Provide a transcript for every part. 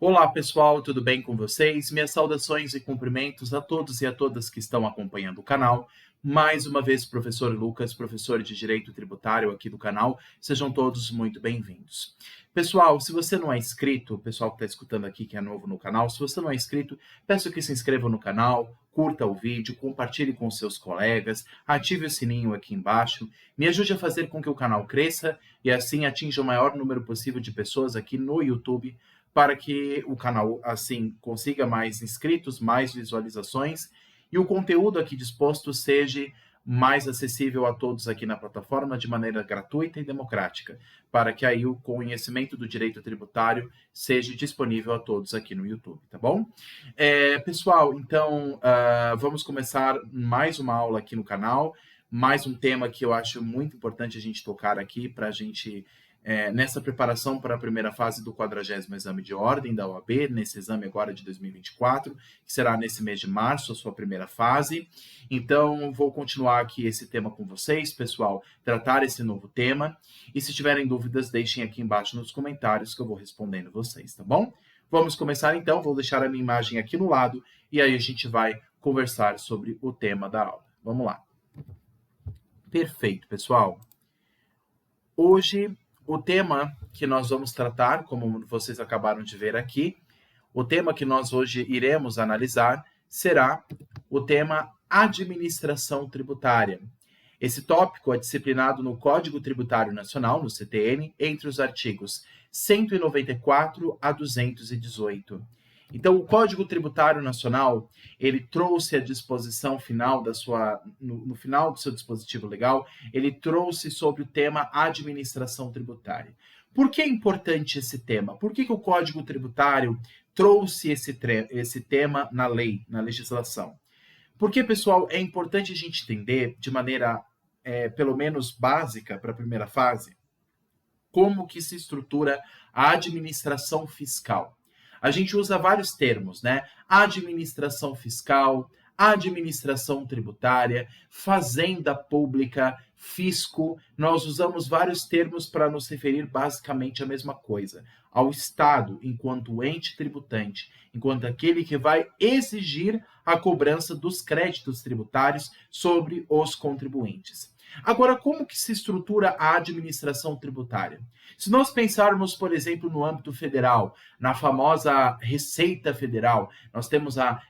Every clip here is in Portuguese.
Olá pessoal, tudo bem com vocês? Minhas saudações e cumprimentos a todos e a todas que estão acompanhando o canal. Mais uma vez, professor Lucas, professor de Direito Tributário aqui do canal. Sejam todos muito bem-vindos. Pessoal, se você não é inscrito, o pessoal que está escutando aqui que é novo no canal, se você não é inscrito, peço que se inscreva no canal, curta o vídeo, compartilhe com seus colegas, ative o sininho aqui embaixo, me ajude a fazer com que o canal cresça e assim atinja o maior número possível de pessoas aqui no YouTube, para que o canal, assim, consiga mais inscritos, mais visualizações e o conteúdo aqui disposto seja mais acessível a todos aqui na plataforma de maneira gratuita e democrática, para que aí o conhecimento do direito tributário seja disponível a todos aqui no YouTube, tá bom? Pessoal, então, vamos começar mais uma aula aqui no canal, mais um tema que eu acho muito importante a gente tocar aqui para a gente... nessa preparação para a primeira fase do 40º exame de ordem da OAB, nesse exame agora de 2024, que será nesse mês de março, a sua primeira fase. Então, vou continuar aqui esse tema com vocês, pessoal, tratar esse novo tema. E se tiverem dúvidas, deixem aqui embaixo nos comentários que eu vou respondendo vocês, tá bom? Vamos começar então, vou deixar a minha imagem aqui no lado e aí a gente vai conversar sobre o tema da aula. Vamos lá. Perfeito, pessoal. Hoje... o tema que nós vamos tratar, como vocês acabaram de ver aqui, o tema que nós hoje iremos analisar será o tema administração tributária. Esse tópico é disciplinado no Código Tributário Nacional, no CTN, entre os artigos 194 a 218. Então, o Código Tributário Nacional, ele trouxe a disposição final no final do seu dispositivo legal, ele trouxe sobre o tema administração tributária. Por que é importante esse tema? Por que o Código Tributário trouxe esse tema na lei, na legislação? Porque, pessoal, é importante a gente entender, de maneira, pelo menos básica, para a primeira fase, como que se estrutura a administração fiscal. A gente usa vários termos, né? Administração fiscal, administração tributária, fazenda pública, fisco. Nós usamos vários termos para nos referir basicamente à mesma coisa, ao Estado enquanto ente tributante, enquanto aquele que vai exigir a cobrança dos créditos tributários sobre os contribuintes. Agora, como que se estrutura a administração tributária? Se nós pensarmos, por exemplo, no âmbito federal, na famosa Receita Federal, nós temos a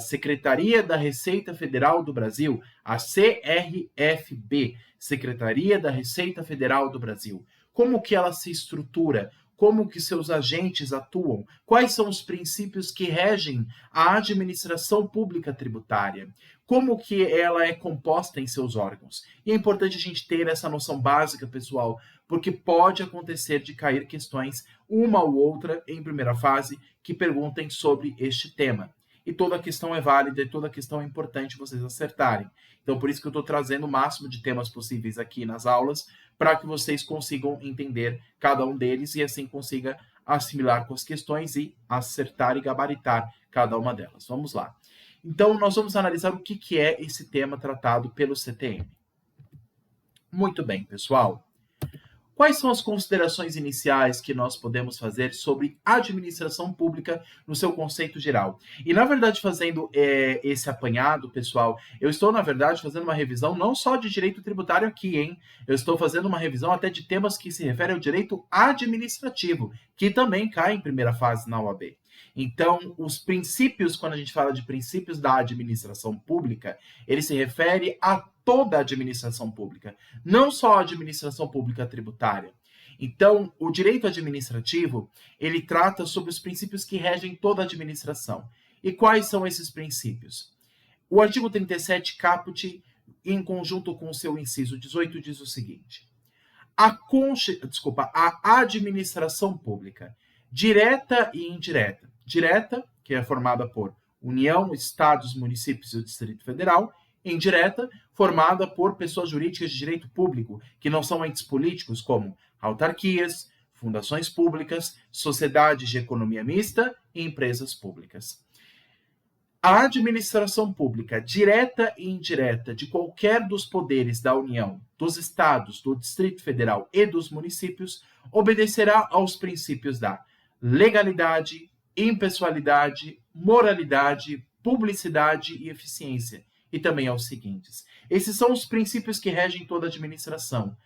Secretaria da Receita Federal do Brasil, a CRFB, Secretaria da Receita Federal do Brasil. Como que ela se estrutura? Como que seus agentes atuam? Quais são os princípios que regem a administração pública tributária? Como que ela é composta em seus órgãos? E é importante a gente ter essa noção básica, pessoal, porque pode acontecer de cair questões, uma ou outra, em primeira fase, que perguntem sobre este tema. E toda questão é válida e toda questão é importante vocês acertarem. Então, por isso que eu estou trazendo o máximo de temas possíveis aqui nas aulas, para que vocês consigam entender cada um deles e assim consiga assimilar com as questões e acertar e gabaritar cada uma delas. Vamos lá. Então, nós vamos analisar o que é esse tema tratado pelo CTN. Muito bem, pessoal. Quais são as considerações iniciais que nós podemos fazer sobre administração pública no seu conceito geral? E, na verdade, fazendo esse apanhado, pessoal, eu estou, na verdade, fazendo uma revisão não só de direito tributário aqui, hein? Eu estou fazendo uma revisão até de temas que se referem ao direito administrativo, que também cai em primeira fase na OAB. Então, os princípios, quando a gente fala de princípios da administração pública, ele se refere a toda a administração pública, não só a administração pública tributária. Então, o direito administrativo, ele trata sobre os princípios que regem toda a administração. E quais são esses princípios? O artigo 37, caput, em conjunto com o seu inciso 18, diz o seguinte: a administração pública, direta e indireta. Direta, que é formada por União, Estados, Municípios e o Distrito Federal. Indireta, formada por pessoas jurídicas de direito público, que não são entes políticos, como autarquias, fundações públicas, sociedades de economia mista e empresas públicas. A administração pública, direta e indireta, de qualquer dos poderes da União, dos Estados, do Distrito Federal e dos municípios, obedecerá aos princípios da legalidade, impessoalidade, moralidade, publicidade e eficiência. E também aos seguintes. Esses são os princípios que regem toda a administração.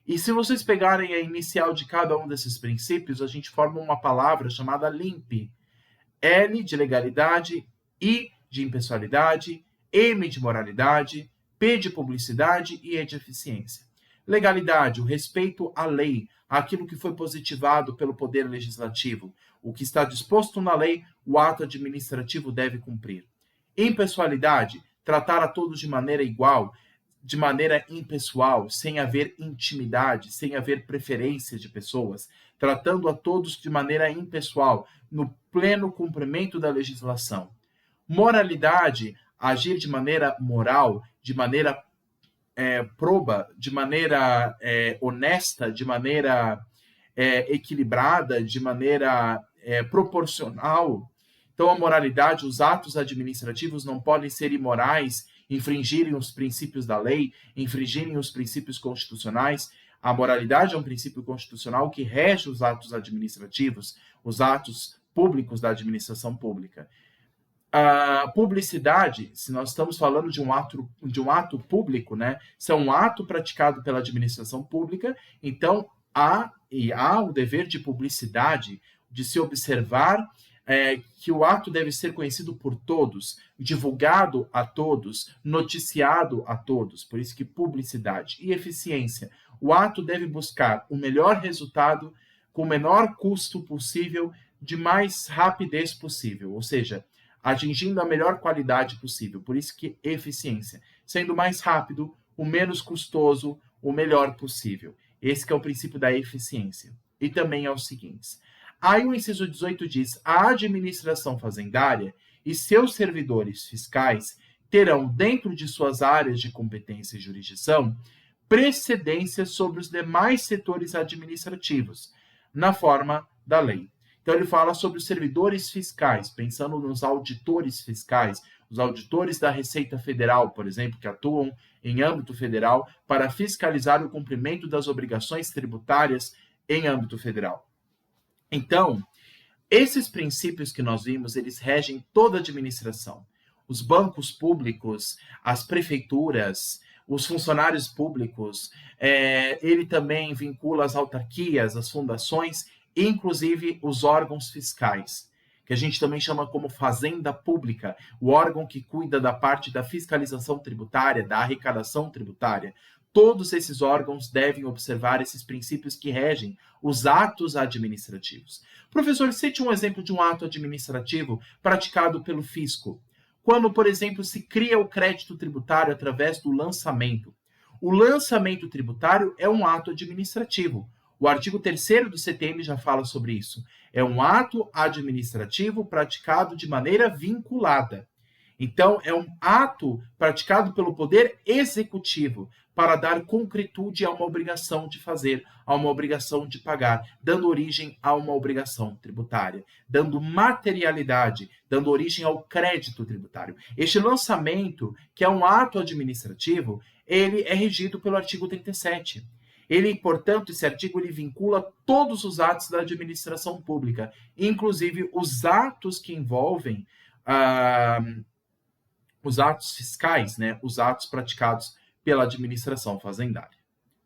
E se vocês pegarem a inicial de cada um desses princípios, a gente forma uma palavra chamada LIMP. L de legalidade, I de impessoalidade, M de moralidade, P de publicidade e E de eficiência. Legalidade, o respeito à lei, aquilo que foi positivado pelo Poder Legislativo. O que está disposto na lei, o ato administrativo deve cumprir. Impessoalidade, tratar a todos de maneira igual, de maneira impessoal, sem haver intimidade, sem haver preferência de pessoas, tratando a todos de maneira impessoal, no pleno cumprimento da legislação. Moralidade, agir de maneira moral, de maneira proba, de maneira honesta, de maneira equilibrada, de maneira proporcional. Então, a moralidade, os atos administrativos não podem ser imorais, infringirem os princípios da lei, infringirem os princípios constitucionais. A moralidade é um princípio constitucional que rege os atos administrativos, os atos públicos da administração pública. A publicidade, se nós estamos falando de um ato público, né? Se é um ato praticado pela administração pública, então há o dever de publicidade, de se observar que o ato deve ser conhecido por todos, divulgado a todos, noticiado a todos. Por isso que publicidade e eficiência. O ato deve buscar o melhor resultado com o menor custo possível, de mais rapidez possível, ou seja, atingindo a melhor qualidade possível. Por isso que eficiência, sendo mais rápido, o menos custoso, o melhor possível. Esse que é o princípio da eficiência. E também é o seguinte. Aí o inciso 18 diz: a administração fazendária e seus servidores fiscais terão, dentro de suas áreas de competência e jurisdição, precedência sobre os demais setores administrativos, na forma da lei. Então, ele fala sobre os servidores fiscais, pensando nos auditores fiscais, os auditores da Receita Federal, por exemplo, que atuam em âmbito federal para fiscalizar o cumprimento das obrigações tributárias em âmbito federal. Então, esses princípios que nós vimos, eles regem toda a administração. Os bancos públicos, as prefeituras, os funcionários públicos, ele também vincula as autarquias, as fundações, inclusive os órgãos fiscais, que a gente também chama como fazenda pública, o órgão que cuida da parte da fiscalização tributária, da arrecadação tributária. Todos esses órgãos devem observar esses princípios que regem os atos administrativos. Professor, cite um exemplo de um ato administrativo praticado pelo fisco. Quando, por exemplo, se cria o crédito tributário através do lançamento. O lançamento tributário é um ato administrativo. O artigo 3º do CTM já fala sobre isso. É um ato administrativo praticado de maneira vinculada. Então, é um ato praticado pelo Poder Executivo para dar concretude a uma obrigação de fazer, a uma obrigação de pagar, dando origem a uma obrigação tributária, dando materialidade, dando origem ao crédito tributário. Este lançamento, que é um ato administrativo, ele é regido pelo artigo 37. Ele, portanto, esse artigo ele vincula todos os atos da administração pública, inclusive os atos que envolvem os atos fiscais, né? Os atos praticados pela administração fazendária.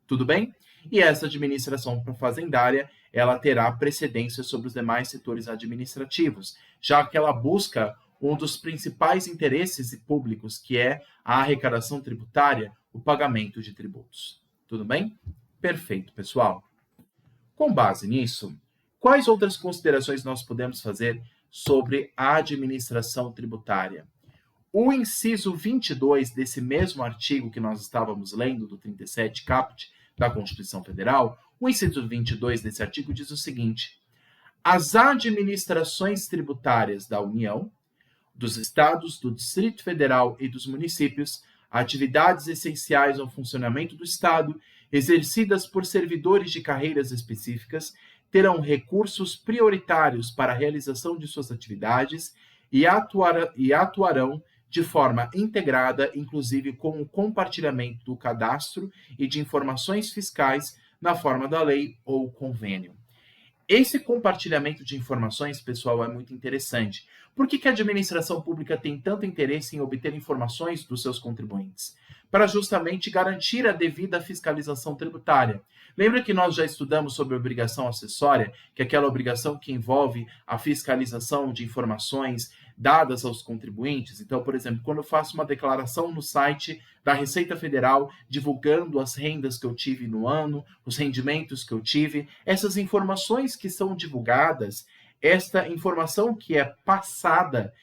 Tudo bem? E essa administração fazendária, ela terá precedência sobre os demais setores administrativos, já que ela busca um dos principais interesses públicos, que é a arrecadação tributária, o pagamento de tributos. Tudo bem? Perfeito, pessoal. Com base nisso, quais outras considerações nós podemos fazer sobre a administração tributária? O inciso 22 desse mesmo artigo que nós estávamos lendo, do 37 caput da Constituição Federal, o inciso 22 desse artigo diz o seguinte: as administrações tributárias da União, dos Estados, do Distrito Federal e dos municípios, atividades essenciais ao funcionamento do Estado, exercidas por servidores de carreiras específicas, terão recursos prioritários para a realização de suas atividades e atuarão de forma integrada, inclusive com o compartilhamento do cadastro e de informações fiscais na forma da lei ou convênio. Esse compartilhamento de informações, pessoal, é muito interessante. Por que a administração pública tem tanto interesse em obter informações dos seus contribuintes? Para justamente garantir a devida fiscalização tributária. Lembra que nós já estudamos sobre a obrigação acessória, que é aquela obrigação que envolve a fiscalização de informações dadas aos contribuintes? Então, por exemplo, quando eu faço uma declaração no site da Receita Federal, divulgando as rendas que eu tive no ano, os rendimentos que eu tive, essas informações que são divulgadas, esta informação que é passada,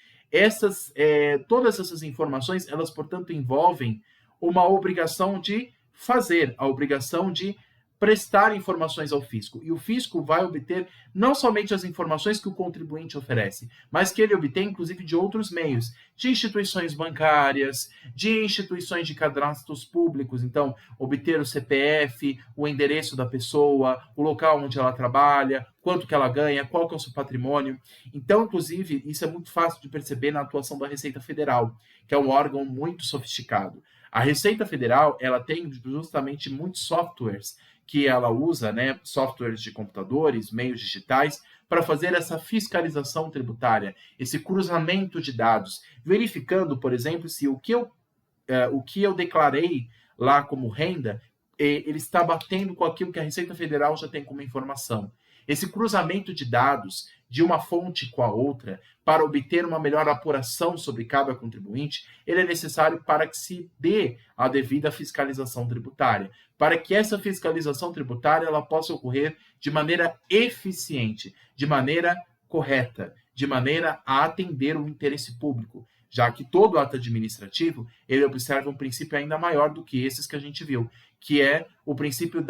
todas essas informações, elas, portanto, envolvem uma obrigação de fazer, a obrigação de prestar informações ao fisco. E o fisco vai obter não somente as informações que o contribuinte oferece, mas que ele obtém, inclusive, de outros meios, de instituições bancárias, de instituições de cadastros públicos. Então, obter o CPF, o endereço da pessoa, o local onde ela trabalha, quanto que ela ganha, qual que é o seu patrimônio. Então, inclusive, isso é muito fácil de perceber na atuação da Receita Federal, que é um órgão muito sofisticado. A Receita Federal, ela tem justamente muitos softwares que ela usa, né, softwares de computadores, meios digitais, para fazer essa fiscalização tributária, esse cruzamento de dados, verificando, por exemplo, se o que eu declarei lá como renda, ele está batendo com aquilo que a Receita Federal já tem como informação. Esse cruzamento de dados de uma fonte com a outra, para obter uma melhor apuração sobre cada contribuinte, ele é necessário para que se dê a devida fiscalização tributária, para que essa fiscalização tributária ela possa ocorrer de maneira eficiente, de maneira correta, de maneira a atender o interesse público, já que todo ato administrativo ele observa um princípio ainda maior do que esses que a gente viu, que é o princípio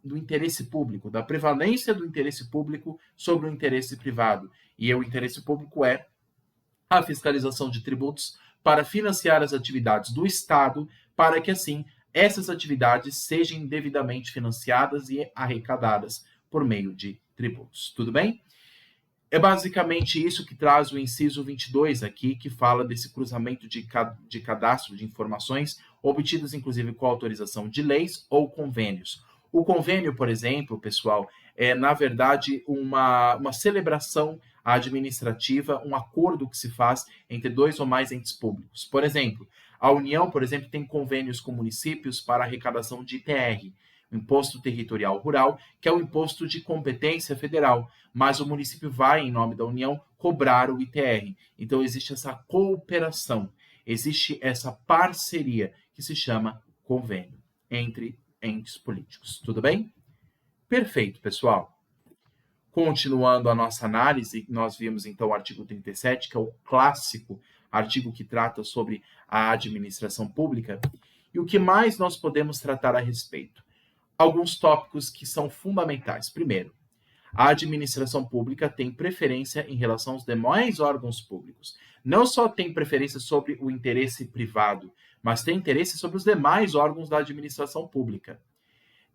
do interesse público, da prevalência do interesse público sobre o interesse privado. E o interesse público é a fiscalização de tributos para financiar as atividades do Estado, para que, assim, essas atividades sejam devidamente financiadas e arrecadadas por meio de tributos. Tudo bem? É basicamente isso que traz o inciso 22 aqui, que fala desse cruzamento de cadastro de informações, obtidas inclusive com autorização de leis ou convênios. O convênio, por exemplo, pessoal, é na verdade uma celebração administrativa, um acordo que se faz entre dois ou mais entes públicos. Por exemplo, a União, por exemplo, tem convênios com municípios para arrecadação de ITR, o Imposto Territorial Rural, que é o imposto de competência federal, mas o município vai, em nome da União, cobrar o ITR. Então, existe essa cooperação, existe essa parceria que se chama convênio entre entes políticos. Tudo bem? Perfeito, pessoal. Continuando a nossa análise, nós vimos então o artigo 37, que é o clássico artigo que trata sobre a administração pública. E o que mais nós podemos tratar a respeito? Alguns tópicos que são fundamentais. Primeiro, a administração pública tem preferência em relação aos demais órgãos públicos. Não só tem preferência sobre o interesse privado, mas tem interesse sobre os demais órgãos da administração pública.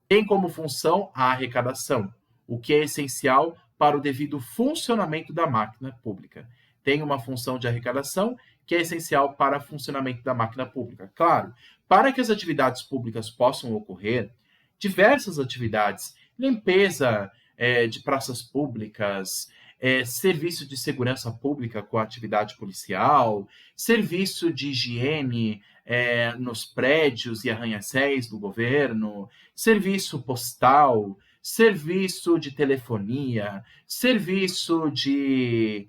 Tem como função a arrecadação, o que é essencial para o devido funcionamento da máquina pública. Tem uma função de arrecadação que é essencial para o funcionamento da máquina pública. Claro, para que as atividades públicas possam ocorrer, diversas atividades, limpeza de praças públicas, serviço de segurança pública com a atividade policial, serviço de higiene nos prédios e arranha-céus do governo, serviço postal, serviço de telefonia, serviço de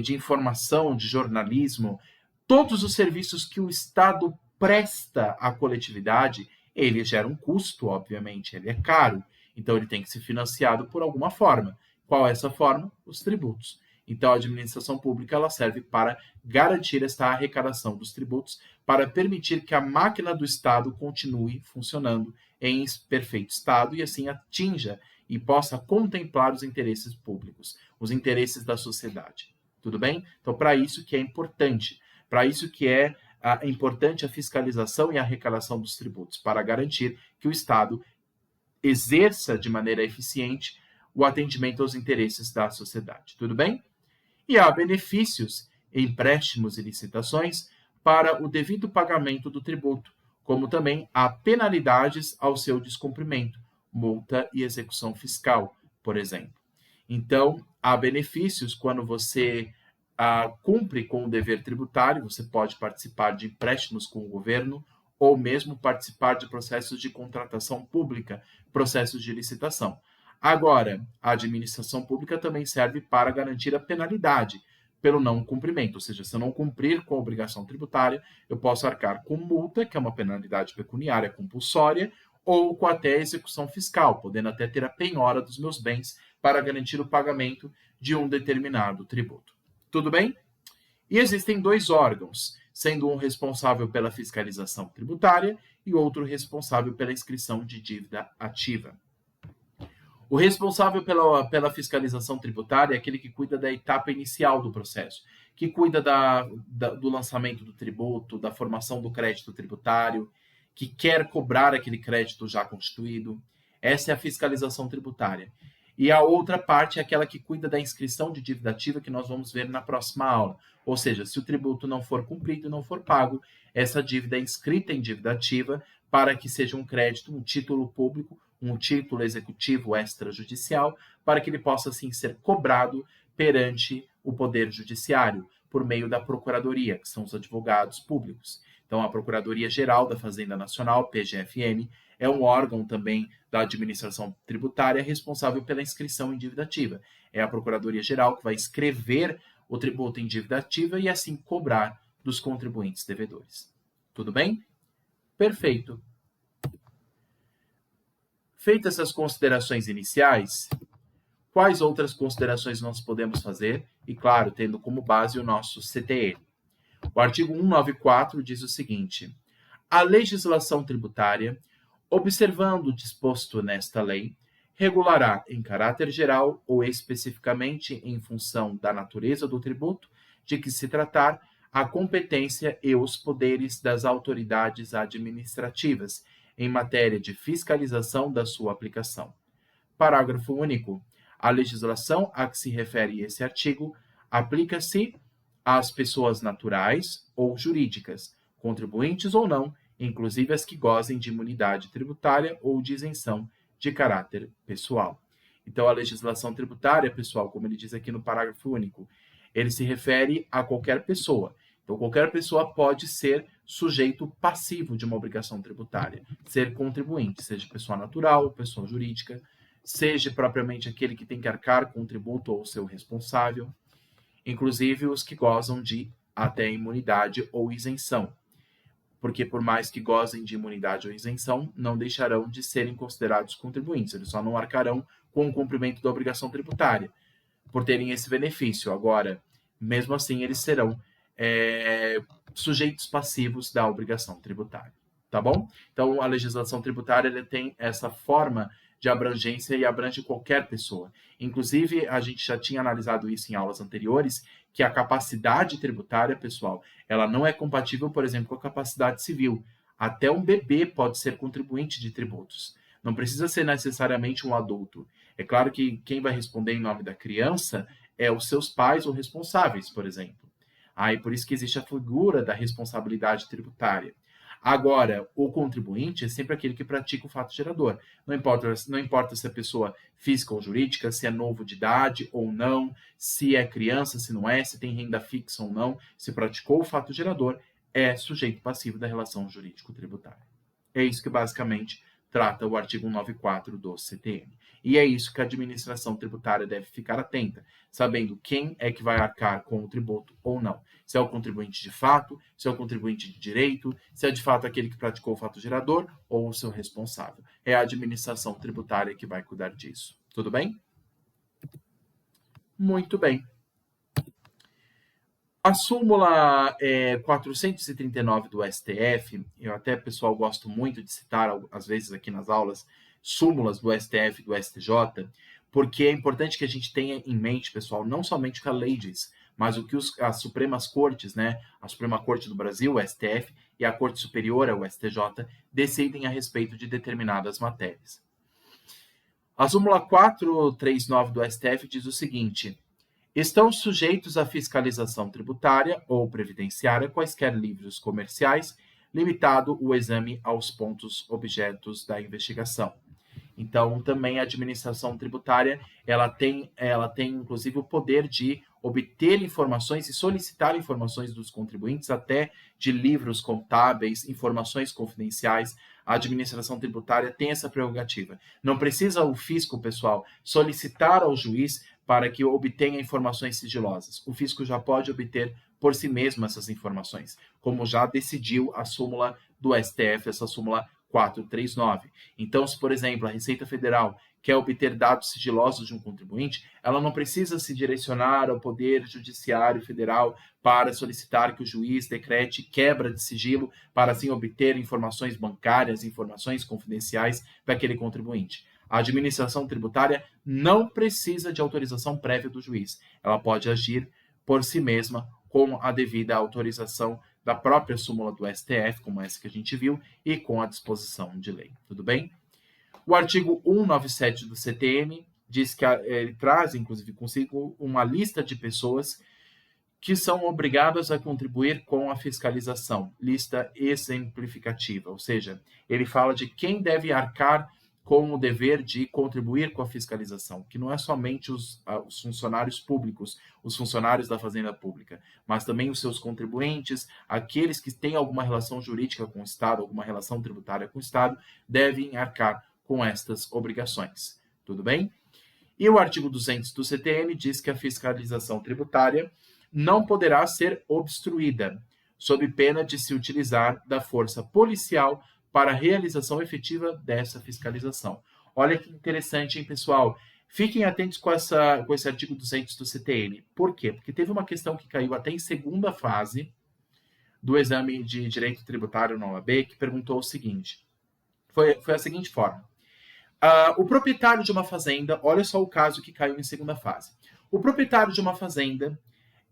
informação, de jornalismo, todos os serviços que o Estado presta à coletividade, ele gera um custo, obviamente, ele é caro, então ele tem que ser financiado por alguma forma. Qual é essa forma? Os tributos. Então a administração pública ela serve para garantir esta arrecadação dos tributos, para permitir que a máquina do Estado continue funcionando em perfeito estado e assim atinja e possa contemplar os interesses públicos, os interesses da sociedade. Tudo bem? Então para isso que é importante, para isso que é importante a fiscalização e a arrecadação dos tributos, para garantir que o Estado exerça de maneira eficiente o atendimento aos interesses da sociedade. Tudo bem? E há benefícios, empréstimos e licitações para o devido pagamento do tributo, como também há penalidades ao seu descumprimento, multa e execução fiscal, por exemplo. Então, há benefícios quando você cumpre com o dever tributário, você pode participar de empréstimos com o governo ou mesmo participar de processos de contratação pública, processos de licitação. Agora, a administração pública também serve para garantir a penalidade pelo não cumprimento, ou seja, se eu não cumprir com a obrigação tributária, eu posso arcar com multa, que é uma penalidade pecuniária compulsória, ou com até execução fiscal, podendo até ter a penhora dos meus bens para garantir o pagamento de um determinado tributo. Tudo bem? E existem dois órgãos, sendo um responsável pela fiscalização tributária e outro responsável pela inscrição de dívida ativa. O responsável pela fiscalização tributária é aquele que cuida da etapa inicial do processo, que cuida do lançamento do tributo, da formação do crédito tributário, que quer cobrar aquele crédito já constituído. Essa é a fiscalização tributária. E a outra parte é aquela que cuida da inscrição de dívida ativa, que nós vamos ver na próxima aula. Ou seja, se o tributo não for cumprido e não for pago, essa dívida é inscrita em dívida ativa para que seja um crédito, um título público, um título executivo extrajudicial, para que ele possa, assim, ser cobrado perante o Poder Judiciário, por meio da Procuradoria, que são os advogados públicos. Então, a Procuradoria-Geral da Fazenda Nacional, PGFN, é um órgão também da administração tributária responsável pela inscrição em dívida ativa. É a Procuradoria-Geral que vai escrever o tributo em dívida ativa e assim cobrar dos contribuintes devedores. Tudo bem? Perfeito. Feitas essas considerações iniciais, quais outras considerações nós podemos fazer? E, claro, tendo como base o nosso CTN. O artigo 194 diz o seguinte: a legislação tributária, observando o disposto nesta lei, regulará em caráter geral ou especificamente em função da natureza do tributo de que se tratar a competência e os poderes das autoridades administrativas em matéria de fiscalização da sua aplicação. Parágrafo único. A legislação a que se refere esse artigo aplica-se às pessoas naturais ou jurídicas, contribuintes ou não, inclusive as que gozem de imunidade tributária ou de isenção de caráter pessoal. Então, a legislação tributária, pessoal, como ele diz aqui no parágrafo único, ele se refere a qualquer pessoa. Então, qualquer pessoa pode ser sujeito passivo de uma obrigação tributária, ser contribuinte, seja pessoa natural, pessoa jurídica, seja propriamente aquele que tem que arcar com o tributo ou seu responsável, inclusive os que gozam de até imunidade ou isenção, porque por mais que gozem de imunidade ou isenção, não deixarão de serem considerados contribuintes, eles só não arcarão com o cumprimento da obrigação tributária, por terem esse benefício. Agora, mesmo assim, eles serão sujeitos passivos da obrigação tributária, tá bom? Então, a legislação tributária ele tem essa forma de abrangência e abrange qualquer pessoa. Inclusive, a gente já tinha analisado isso em aulas anteriores, que a capacidade tributária, pessoal, ela não é compatível, por exemplo, com a capacidade civil. Até um bebê pode ser contribuinte de tributos. Não precisa ser necessariamente um adulto. É claro que quem vai responder em nome da criança é os seus pais ou responsáveis, por exemplo. E por isso que existe a figura da responsabilidade tributária. Agora, o contribuinte é sempre aquele que pratica o fato gerador. Não importa se é pessoa física ou jurídica, se é novo de idade ou não, se é criança, se não é, se tem renda fixa ou não, se praticou o fato gerador, é sujeito passivo da relação jurídico-tributária. É isso que basicamente trata o artigo 194 do CTN. E é isso que a administração tributária deve ficar atenta, sabendo quem é que vai arcar com o tributo ou não. Se é o contribuinte de fato, se é o contribuinte de direito, se é de fato aquele que praticou o fato gerador ou o seu responsável. É a administração tributária que vai cuidar disso. Tudo bem? Muito bem. A súmula 439 do STF, eu até, pessoal, gosto muito de citar, às vezes aqui nas aulas, súmulas do STF e do STJ, porque é importante que a gente tenha em mente, pessoal, não somente o que a lei diz, mas o que as Supremas Cortes, né, a Suprema Corte do Brasil, o STF, e a Corte Superior, o STJ, decidem a respeito de determinadas matérias. A súmula 439 do STF diz o seguinte: estão sujeitos à fiscalização tributária ou previdenciária quaisquer livros comerciais, limitado o exame aos pontos objetos da investigação. Então, também a administração tributária, ela tem inclusive o poder de obter informações e solicitar informações dos contribuintes, até de livros contábeis, informações confidenciais. A administração tributária tem essa prerrogativa. Não precisa o fisco, pessoal, solicitar ao juiz para que obtenha informações sigilosas. O fisco já pode obter por si mesmo essas informações, como já decidiu a súmula do STF, essa súmula 439. Então, se, por exemplo, a Receita Federal quer obter dados sigilosos de um contribuinte, ela não precisa se direcionar ao Poder Judiciário Federal para solicitar que o juiz decrete quebra de sigilo para assim obter informações bancárias, informações confidenciais daquele contribuinte. A administração tributária não precisa de autorização prévia do juiz. Ela pode agir por si mesma com a devida autorização da própria súmula do STF, como essa que a gente viu, e com a disposição de lei. Tudo bem? O artigo 197 do CTN diz que ele traz, inclusive, consigo uma lista de pessoas que são obrigadas a contribuir com a fiscalização, lista exemplificativa, ou seja, ele fala de quem deve arcar com o dever de contribuir com a fiscalização, que não é somente os funcionários públicos, os funcionários da Fazenda Pública, mas também os seus contribuintes, aqueles que têm alguma relação jurídica com o Estado, alguma relação tributária com o Estado, devem arcar com estas obrigações. Tudo bem? E o artigo 200 do CTN diz que a fiscalização tributária não poderá ser obstruída, sob pena de se utilizar da força policial para a realização efetiva dessa fiscalização. Olha que interessante, hein, pessoal? Fiquem atentos com esse artigo 200 do CTN. Por quê? Porque teve uma questão que caiu até em segunda fase do exame de Direito Tributário na OAB, que perguntou o seguinte. Foi a seguinte forma. O proprietário de uma fazenda, olha só o caso que caiu em segunda fase. O proprietário de uma fazenda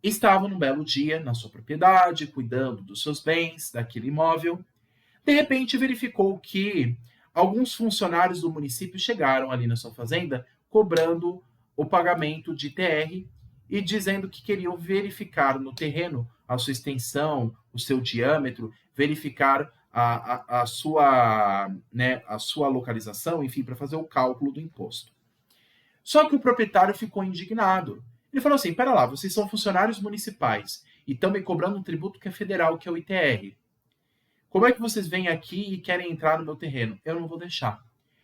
estava num belo dia na sua propriedade, cuidando dos seus bens, daquele imóvel. De repente, verificou que alguns funcionários do município chegaram ali na sua fazenda cobrando o pagamento de ITR e dizendo que queriam verificar no terreno a sua extensão, o seu diâmetro, verificar a sua localização, enfim, para fazer o cálculo do imposto. Só que o proprietário ficou indignado. Ele falou assim, pera lá, vocês são funcionários municipais e estão me cobrando um tributo que é federal, que é o ITR. Como é que vocês vêm aqui e querem entrar no meu terreno? Eu não vou deixar.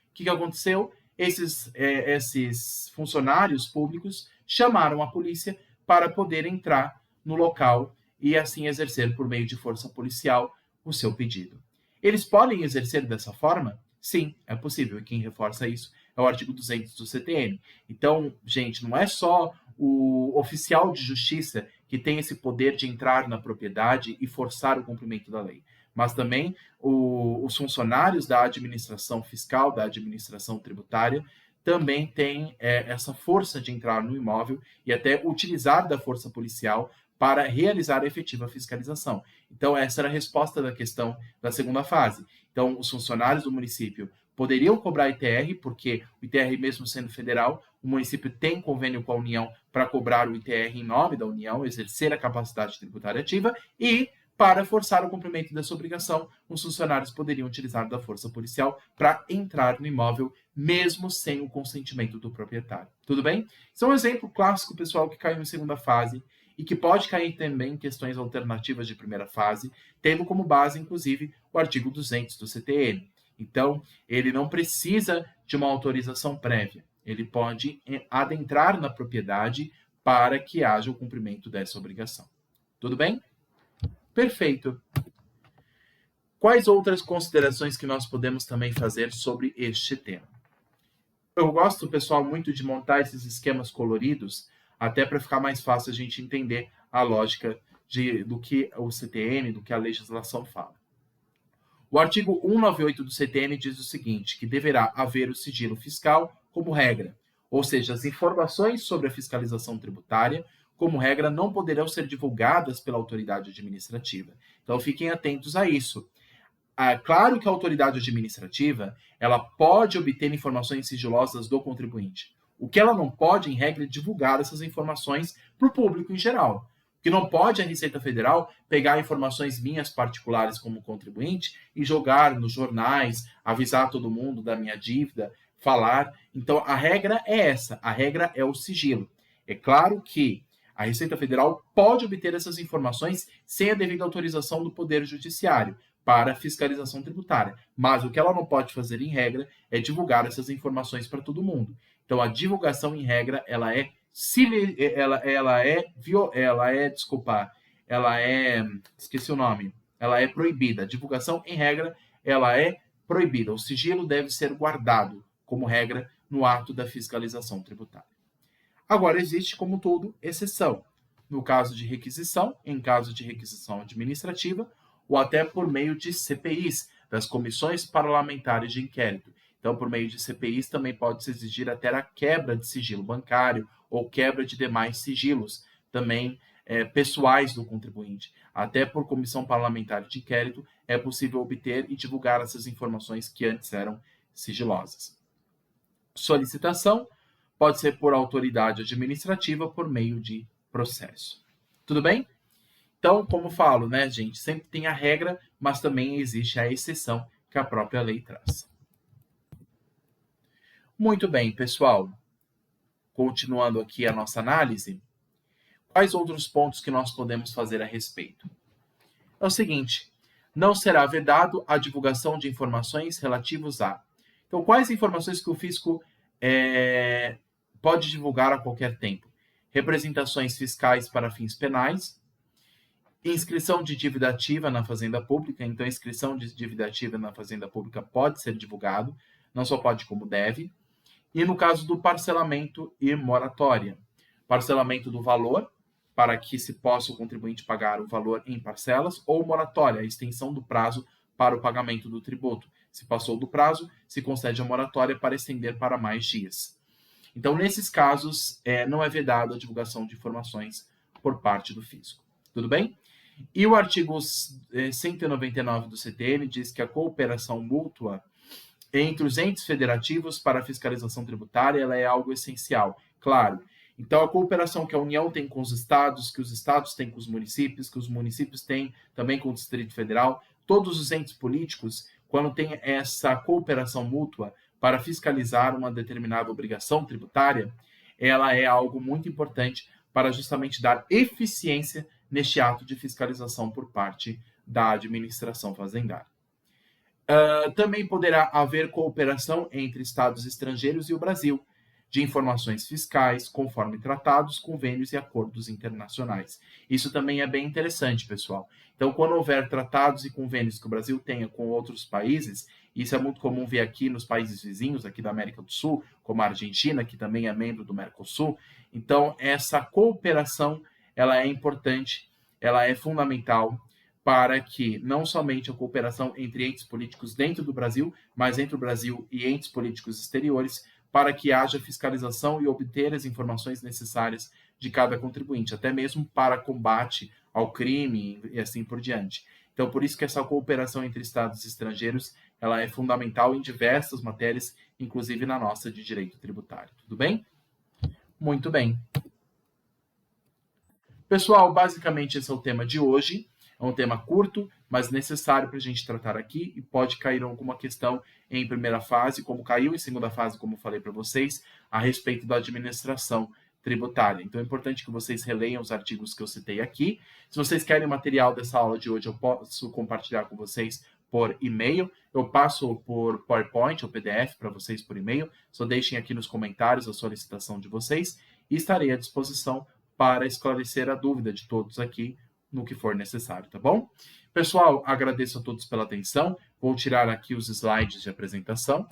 O que aconteceu? Esses funcionários públicos chamaram a polícia para poder entrar no local e assim exercer por meio de força policial o seu pedido. Eles podem exercer dessa forma? Sim, é possível. E quem reforça isso é o artigo 200 do CTN. Então, gente, não é só o oficial de justiça que tem esse poder de entrar na propriedade e forçar o cumprimento da lei, mas também os funcionários da administração fiscal, da administração tributária, também têm essa força de entrar no imóvel e até utilizar da força policial para realizar a efetiva fiscalização. Então, essa era a resposta da questão da segunda fase. Então, os funcionários do município poderiam cobrar ITR, porque o ITR, mesmo sendo federal, o município tem convênio com a União para cobrar o ITR em nome da União, exercer a capacidade tributária ativa e, para forçar o cumprimento dessa obrigação, os funcionários poderiam utilizar da força policial para entrar no imóvel, mesmo sem o consentimento do proprietário. Tudo bem? Isso é um exemplo clássico, pessoal, que caiu em segunda fase e que pode cair também em questões alternativas de primeira fase, tendo como base, inclusive, o artigo 200 do CTN. Então, ele não precisa de uma autorização prévia. Ele pode adentrar na propriedade para que haja o cumprimento dessa obrigação. Tudo bem? Perfeito. Quais outras considerações que nós podemos também fazer sobre este tema? Eu gosto, pessoal, muito de montar esses esquemas coloridos, até para ficar mais fácil a gente entender a lógica do que o CTN, do que a legislação fala. O artigo 198 do CTN diz o seguinte, que deverá haver o sigilo fiscal como regra, ou seja, as informações sobre a fiscalização tributária, como regra, não poderão ser divulgadas pela autoridade administrativa. Então, fiquem atentos a isso. Claro que a autoridade administrativa ela pode obter informações sigilosas do contribuinte. O que ela não pode, em regra, é divulgar essas informações para o público em geral. O que não pode a Receita Federal pegar informações minhas particulares como contribuinte e jogar nos jornais, avisar todo mundo da minha dívida, falar. Então, a regra é essa, a regra é o sigilo. É claro que a Receita Federal pode obter essas informações sem a devida autorização do Poder Judiciário para fiscalização tributária, mas o que ela não pode fazer em regra é divulgar essas informações para todo mundo. Então, a divulgação em regra, ela é proibida. A divulgação em regra, ela é proibida. O sigilo deve ser guardado, como regra, no ato da fiscalização tributária. Agora, existe, como tudo, exceção. No caso de requisição, em caso de requisição administrativa, ou até por meio de CPIs, das comissões parlamentares de inquérito. Então, por meio de CPIs, também pode-se exigir até a quebra de sigilo bancário ou quebra de demais sigilos, também pessoais do contribuinte. Até por comissão parlamentar de inquérito, é possível obter e divulgar essas informações que antes eram sigilosas. Solicitação pode ser por autoridade administrativa por meio de processo. Tudo bem? Então, como falo, né, gente, sempre tem a regra, mas também existe a exceção que a própria lei traz. Muito bem, pessoal. Continuando aqui a nossa análise, quais outros pontos que nós podemos fazer a respeito? É o seguinte, não será vedado a divulgação de informações relativas a... Então, quais informações que o fisco pode divulgar a qualquer tempo? Representações fiscais para fins penais, inscrição de dívida ativa na Fazenda Pública. Então, a inscrição de dívida ativa na Fazenda Pública pode ser divulgado, não só pode como deve. E no caso do parcelamento e moratória, parcelamento do valor, para que se possa o contribuinte pagar o valor em parcelas, ou moratória, a extensão do prazo para o pagamento do tributo. Se passou do prazo, se concede a moratória para estender para mais dias. Então, nesses casos, não é vedado a divulgação de informações por parte do fisco. Tudo bem? E o artigo 199 do CTN diz que a cooperação mútua entre os entes federativos para a fiscalização tributária ela é algo essencial. Claro, então a cooperação que a União tem com os estados, que os estados têm com os municípios, que os municípios têm também com o Distrito Federal, todos os entes políticos, quando tem essa cooperação mútua para fiscalizar uma determinada obrigação tributária, ela é algo muito importante para justamente dar eficiência neste ato de fiscalização por parte da administração fazendária. Também poderá haver cooperação entre estados estrangeiros e o Brasil, de informações fiscais, conforme tratados, convênios e acordos internacionais. Isso também é bem interessante, pessoal. Então, quando houver tratados e convênios que o Brasil tenha com outros países, isso é muito comum ver aqui nos países vizinhos, aqui da América do Sul, como a Argentina, que também é membro do Mercosul. Então, essa cooperação, ela é importante, ela é fundamental para que não somente a cooperação entre entes políticos dentro do Brasil, mas entre o Brasil e entes políticos exteriores, para que haja fiscalização e obter as informações necessárias de cada contribuinte, até mesmo para combate ao crime e assim por diante. Então, por isso que essa cooperação entre estados e estrangeiros, ela é fundamental em diversas matérias, inclusive na nossa de direito tributário. Tudo bem? Muito bem. Pessoal, basicamente esse é o tema de hoje. É um tema curto, mas necessário para a gente tratar aqui e pode cair alguma questão em primeira fase, como caiu em segunda fase, como falei para vocês, a respeito da administração tributária. Então é importante que vocês releiam os artigos que eu citei aqui. Se vocês querem material dessa aula de hoje, eu posso compartilhar com vocês por e-mail. Eu passo por PowerPoint ou PDF para vocês por e-mail. Só deixem aqui nos comentários a solicitação de vocês e estarei à disposição para esclarecer a dúvida de todos aqui no que for necessário, tá bom? Pessoal, agradeço a todos pela atenção. Vou tirar aqui os slides de apresentação.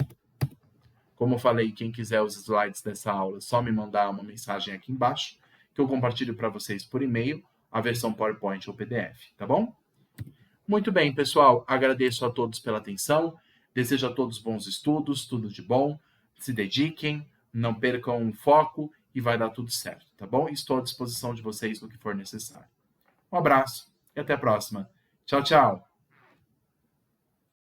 Como eu falei, quem quiser os slides dessa aula, é só me mandar uma mensagem aqui embaixo, que eu compartilho para vocês por e-mail, a versão PowerPoint ou PDF, tá bom? Muito bem, pessoal, agradeço a todos pela atenção, desejo a todos bons estudos, tudo de bom, se dediquem, não percam o foco e vai dar tudo certo, tá bom? Estou à disposição de vocês no que for necessário. Um abraço e até a próxima. Tchau, tchau!